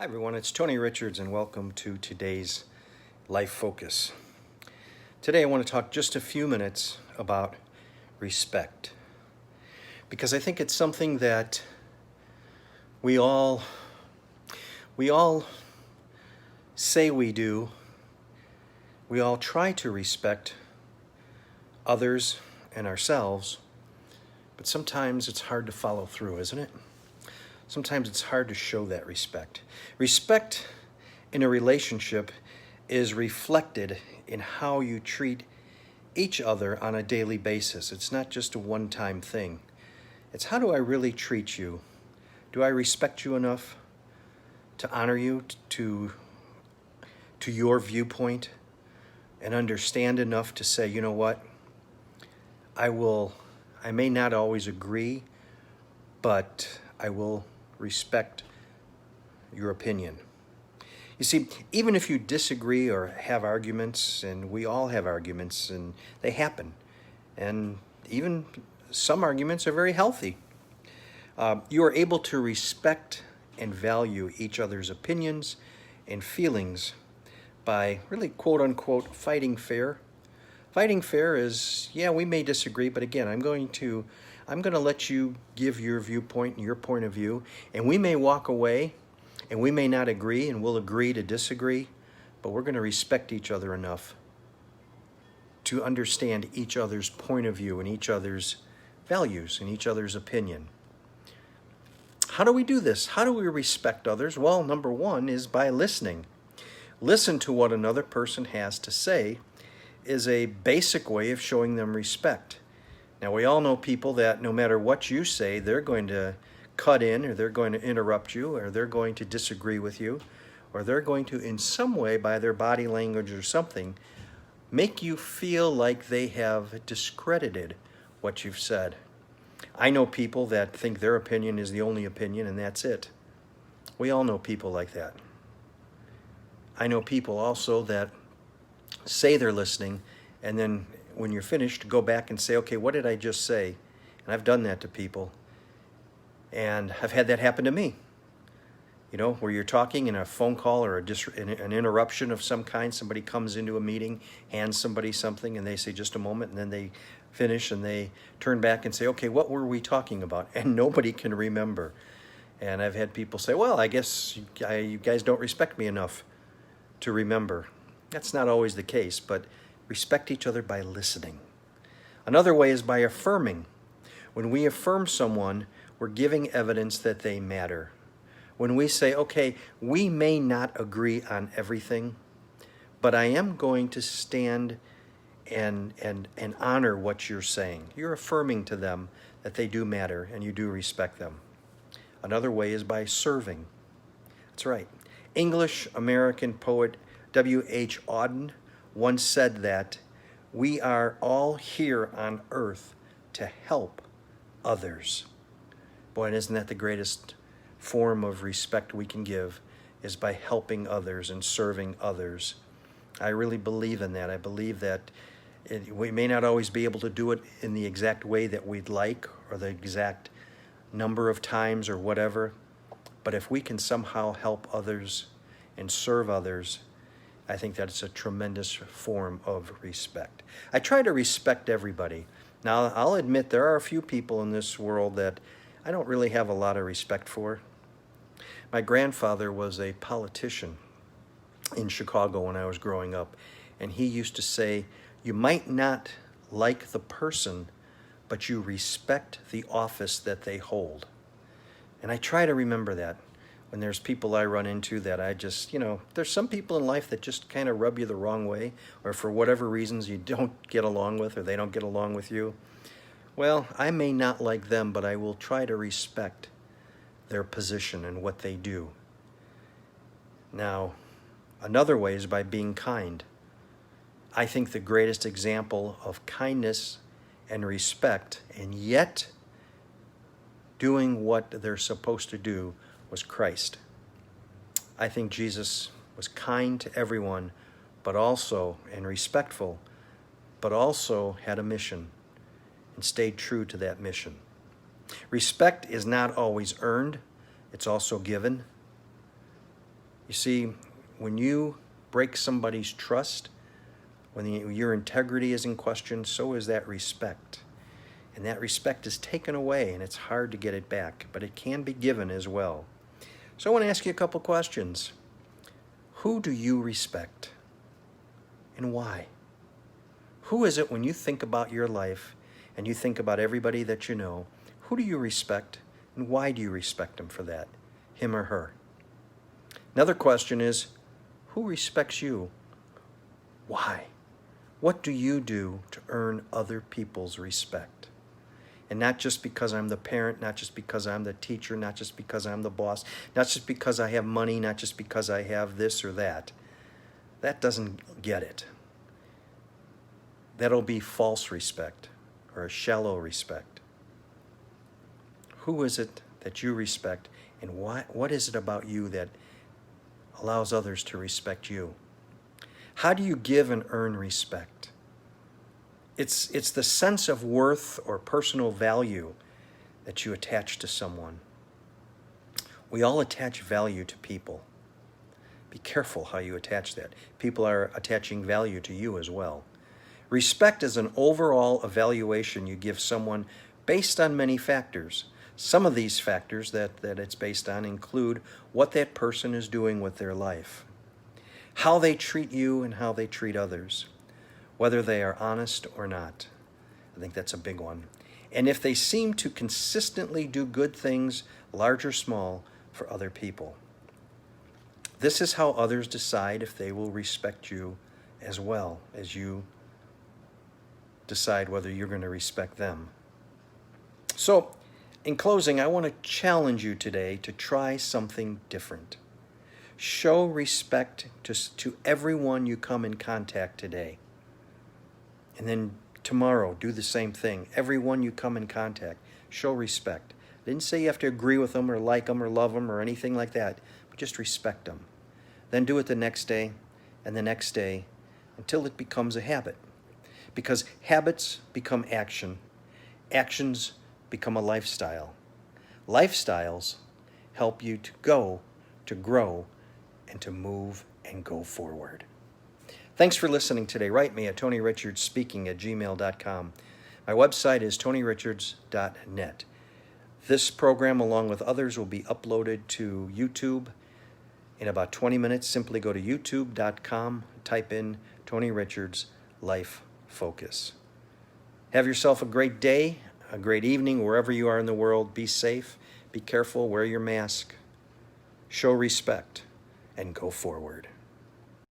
Hi everyone, it's Tony Richards and welcome to today's Life Focus. Today I want to talk just a few minutes about respect because I think it's something that we all say we do. We all try to respect others and ourselves, but sometimes it's hard to follow through, isn't it? Sometimes it's hard to show that respect. Respect in a relationship is reflected in how you treat each other on a daily basis. It's not just a one-time thing. It's how do I really treat you? Do I respect you enough to honor you, to your viewpoint, and understand enough to say, you know what? I may not always agree, but I will respect your opinion. You see, even if you disagree or have arguments, and we all have arguments, and they happen, and even some arguments are very healthy, you are able to respect and value each other's opinions and feelings by really, quote unquote, fighting fair. Fighting fair is, yeah, we may disagree, but again, I'm going to let you give your viewpoint and your point of view, and we may walk away, and we may not agree, and we'll agree to disagree, but we're going to respect each other enough to understand each other's point of view and each other's values and each other's opinion. How do we do this? How do we respect others? Well, number one is by listening. Listen to what another person has to say is a basic way of showing them respect. Now, we all know people that no matter what you say, they're going to cut in, or they're going to interrupt you, or they're going to disagree with you, or they're going to, in some way, by their body language or something, make you feel like they have discredited what you've said. I know people that think their opinion is the only opinion, and that's it. We all know people like that. I know people also that say they're listening, and then when you're finished, go back and say, okay, what did I just say? And I've done that to people. And I've had that happen to me. You know, where you're talking in a phone call or an interruption of some kind, somebody comes into a meeting, hands somebody something, and they say just a moment, and then they finish and they turn back and say, okay, what were we talking about? And nobody can remember. And I've had people say, well, I guess you guys don't respect me enough to remember. That's not always the case, but respect each other by listening. Another way is by affirming. When we affirm someone, we're giving evidence that they matter. When we say, okay, we may not agree on everything, but I am going to stand and honor what you're saying. You're affirming to them that they do matter and you do respect them. Another way is by serving. That's right. English American poet W.H. Auden once said that we are all here on earth to help others. Boy, and isn't that the greatest form of respect we can give, is by helping others and serving others. I really believe in that. I believe that we may not always be able to do it in the exact way that we'd like or the exact number of times or whatever, but if we can somehow help others and serve others, I think that's a tremendous form of respect. I try to respect everybody. Now, I'll admit there are a few people in this world that I don't really have a lot of respect for. My grandfather was a politician in Chicago when I was growing up, and he used to say, you might not like the person, but you respect the office that they hold. And I try to remember that. When there's people I run into that I just, there's some people in life that just kind of rub you the wrong way, or for whatever reasons you don't get along with, or they don't get along with you. Well, I may not like them, but I will try to respect their position and what they do. Now, another way is by being kind. I think the greatest example of kindness and respect, and yet doing what they're supposed to do, was Christ. I think Jesus was kind to everyone, but also, and respectful, but also had a mission and stayed true to that mission. Respect is not always earned, it's also given. You see, when you break somebody's trust, when your integrity is in question, so is that respect. And that respect is taken away, and it's hard to get it back, but it can be given as well. So I want to ask you a couple questions. Who do you respect, and why? Who is it, when you think about your life and you think about everybody that you know, who do you respect, and why do you respect them for that, him or her? Another question is, who respects you? Why? What do you do to earn other people's respect? And not just because I'm the parent, not just because I'm the teacher, not just because I'm the boss, not just because I have money, not just because I have this or that. That doesn't get it. That'll be false respect or a shallow respect. Who is it that you respect, and what is it about you that allows others to respect you? How do you give and earn respect? It's the sense of worth or personal value that you attach to someone. We all attach value to people. Be careful how you attach that. People are attaching value to you as well. Respect is an overall evaluation you give someone based on many factors. Some of these factors that it's based on include what that person is doing with their life, how they treat you and how they treat others, whether they are honest or not. I think that's a big one. And if they seem to consistently do good things, large or small, for other people. This is how others decide if they will respect you as well as you decide whether you're going to respect them. So, in closing, I want to challenge you today to try something different. Show respect to everyone you come in contact today. And then tomorrow, do the same thing. Everyone you come in contact, show respect. I didn't say you have to agree with them or like them or love them or anything like that, but just respect them. Then do it the next day and the next day until it becomes a habit. Because habits become action. Actions become a lifestyle. Lifestyles help you to grow, and to move and go forward. Thanks for listening today. Write me at TonyRichardsSpeaking@gmail.com. My website is TonyRichards.net. This program, along with others, will be uploaded to YouTube in about 20 minutes. Simply go to youtube.com, type in Tony Richards Life Focus. Have yourself a great day, a great evening, wherever you are in the world. Be safe, be careful, wear your mask, show respect, and go forward.